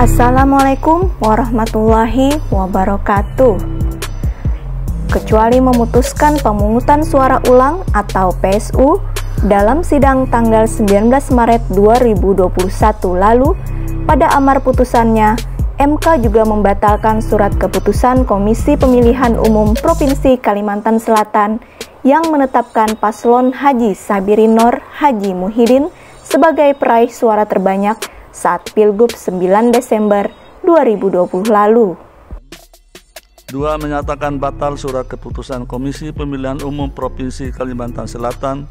Assalamualaikum warahmatullahi wabarakatuh. Kecuali memutuskan pemungutan suara ulang atau PSU dalam sidang tanggal 19 Maret 2021 lalu, pada amar putusannya, MK juga membatalkan surat keputusan Komisi Pemilihan Umum Provinsi Kalimantan Selatan yang menetapkan paslon Haji Sabirin Noor Haji Muhyiddin sebagai peraih suara terbanyak saat Pilgub 9 Desember 2020 lalu. 2. Menyatakan batal surat keputusan Komisi Pemilihan Umum Provinsi Kalimantan Selatan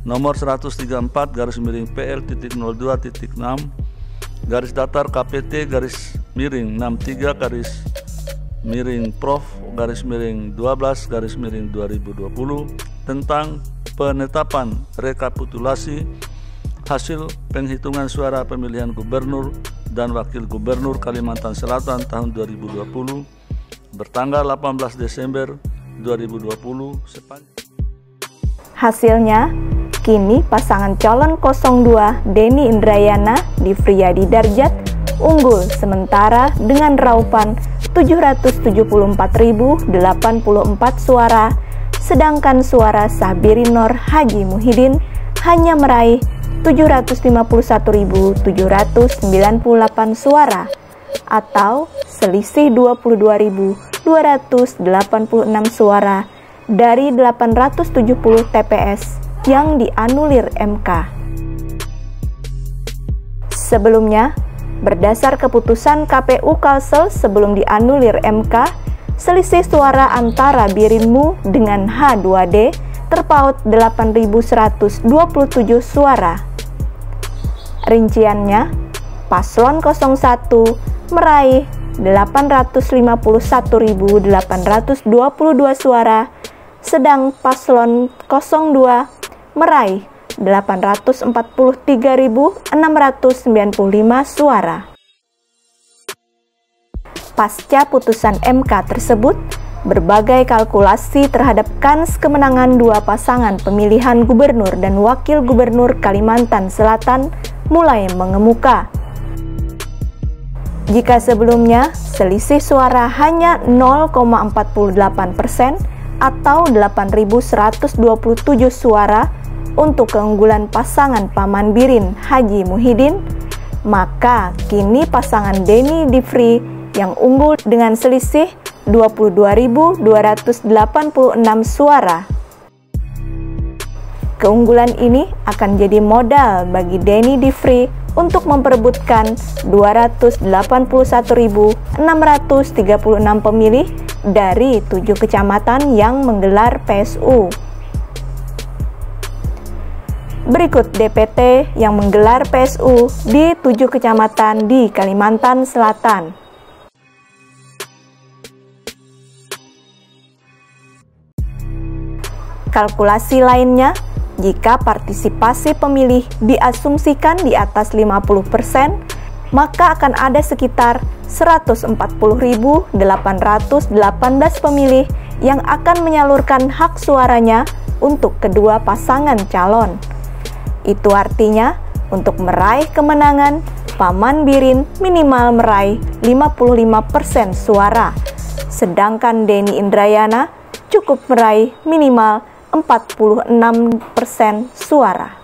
nomor 134/PL.02.6 garis datar KPT _Prof_12/2020 tentang penetapan rekapitulasi hasil penghitungan suara pemilihan gubernur dan wakil gubernur Kalimantan Selatan tahun 2020 bertanggal 18 Desember 2020 Hasilnya, kini pasangan calon 02 Denny Indrayana di Friyadi Darjat unggul sementara dengan raupan 774.084 suara, sedangkan suara Sabirin Noor Haji Muhyiddin hanya meraih 751.798 suara atau selisih 22.286 suara dari 870 TPS yang dianulir MK. Sebelumnya, berdasar keputusan KPU Kalsel sebelum dianulir MK, selisih suara antara Birinmu dengan H2D terpaut 8.127 suara. Rinciannya, paslon 01 meraih 851.822 suara, sedang paslon 02 meraih 843.695 suara. Pasca putusan MK tersebut, berbagai kalkulasi terhadap kans kemenangan dua pasangan pemilihan gubernur dan wakil gubernur Kalimantan Selatan mulai mengemuka. Jika sebelumnya selisih suara hanya 0,48% atau 8.127 suara untuk keunggulan pasangan Paman Birin Haji Muhyiddin, maka kini pasangan Denny Difri yang unggul dengan selisih 22.286 suara. Keunggulan ini akan jadi modal bagi Denny Difri untuk memperebutkan 281.636 pemilih dari 7 kecamatan yang menggelar PSU. Berikut DPT yang menggelar PSU di 7 kecamatan di Kalimantan Selatan. Kalkulasi lainnya, jika partisipasi pemilih diasumsikan di atas 50%, maka akan ada sekitar 140.818 pemilih yang akan menyalurkan hak suaranya untuk kedua pasangan calon. Itu artinya, untuk meraih kemenangan, Paman Birin minimal meraih 55% suara, sedangkan Denny Indrayana cukup meraih minimal 46% suara.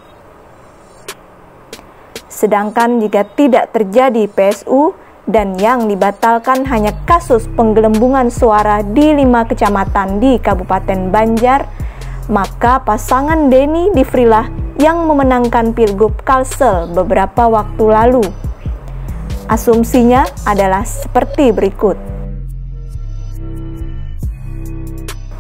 Sedangkan jika tidak terjadi PSU dan yang dibatalkan hanya kasus penggelembungan suara di 5 kecamatan di Kabupaten Banjar, maka pasangan Denny Difrilah yang memenangkan Pilgub Kalsel beberapa waktu lalu. Asumsinya adalah seperti berikut.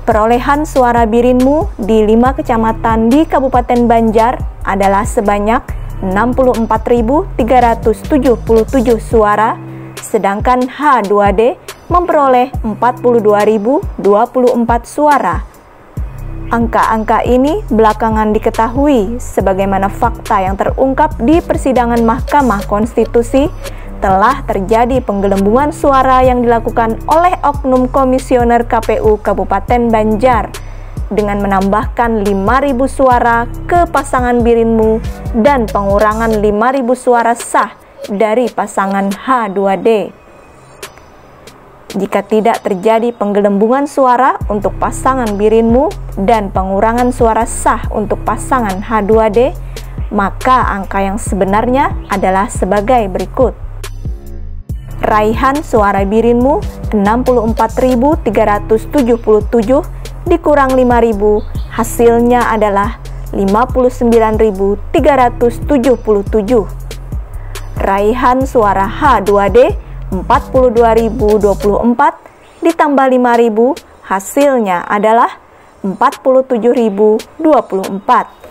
Perolehan suara Birinmu di 5 kecamatan di Kabupaten Banjar adalah sebanyak 64.377 suara, sedangkan H2D memperoleh 42.024 suara. Angka-angka ini belakangan diketahui sebagaimana fakta yang terungkap di persidangan Mahkamah Konstitusi telah terjadi penggelembungan suara yang dilakukan oleh oknum komisioner KPU Kabupaten Banjar dengan menambahkan 5.000 suara ke pasangan Birinmu dan pengurangan 5.000 suara sah dari pasangan H2D. Jika tidak terjadi penggelembungan suara untuk pasangan Birinmu dan pengurangan suara sah untuk pasangan H2D, maka angka yang sebenarnya adalah sebagai berikut. Raihan suara Birinmu 64.377 dikurang 5.000, hasilnya adalah 59.377. Raihan suara H2D 42.024 ditambah 5.000, hasilnya adalah 47.024.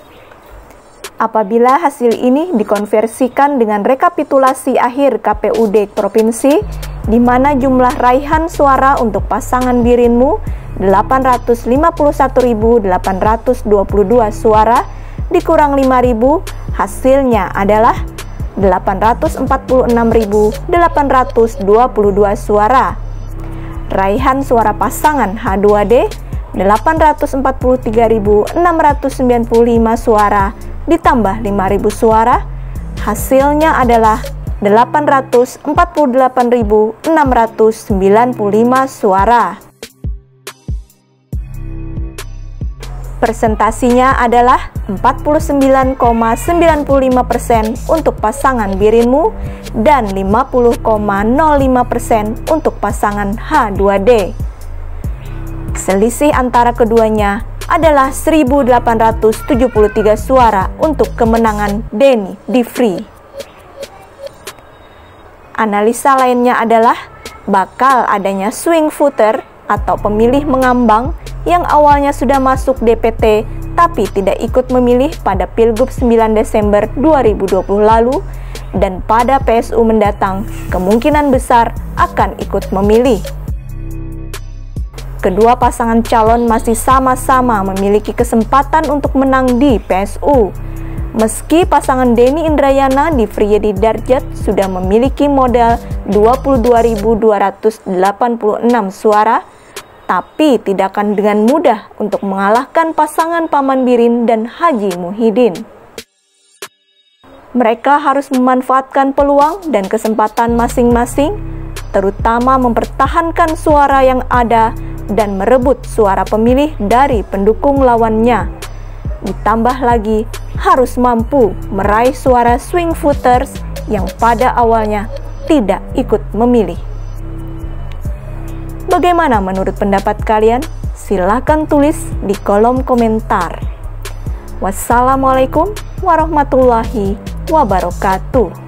Apabila hasil ini dikonversikan dengan rekapitulasi akhir KPUD Provinsi, di mana jumlah raihan suara untuk pasangan Birinmu 851.822 suara dikurang 5.000, hasilnya adalah 846.822 suara. Raihan suara pasangan H2D 843.695 suara ditambah 5.000 suara, hasilnya adalah 848.695 suara. Persentasinya adalah 49,95% untuk pasangan Birinmu dan 50,05% untuk pasangan H2D. Selisih antara keduanya adalah 1.873 suara untuk kemenangan Denny Diffrie. Analisa lainnya adalah bakal adanya swing voter atau pemilih mengambang yang awalnya sudah masuk DPT tapi tidak ikut memilih pada Pilgub 9 Desember 2020 lalu dan pada PSU mendatang kemungkinan besar akan ikut memilih. Kedua pasangan calon masih sama-sama memiliki kesempatan untuk menang di PSU. Meski pasangan Denny Indrayana di Friyedi Darjat sudah memiliki modal 22.286 suara, tapi tidak akan dengan mudah untuk mengalahkan pasangan Paman Birin dan Haji Muhyiddin. Mereka harus memanfaatkan peluang dan kesempatan masing-masing, terutama mempertahankan suara yang ada dan merebut suara pemilih dari pendukung lawannya. Ditambah lagi, harus mampu meraih suara swing voters yang pada awalnya tidak ikut memilih. Bagaimana menurut pendapat kalian? Silahkan tulis di kolom komentar. Wassalamualaikum warahmatullahi wabarakatuh.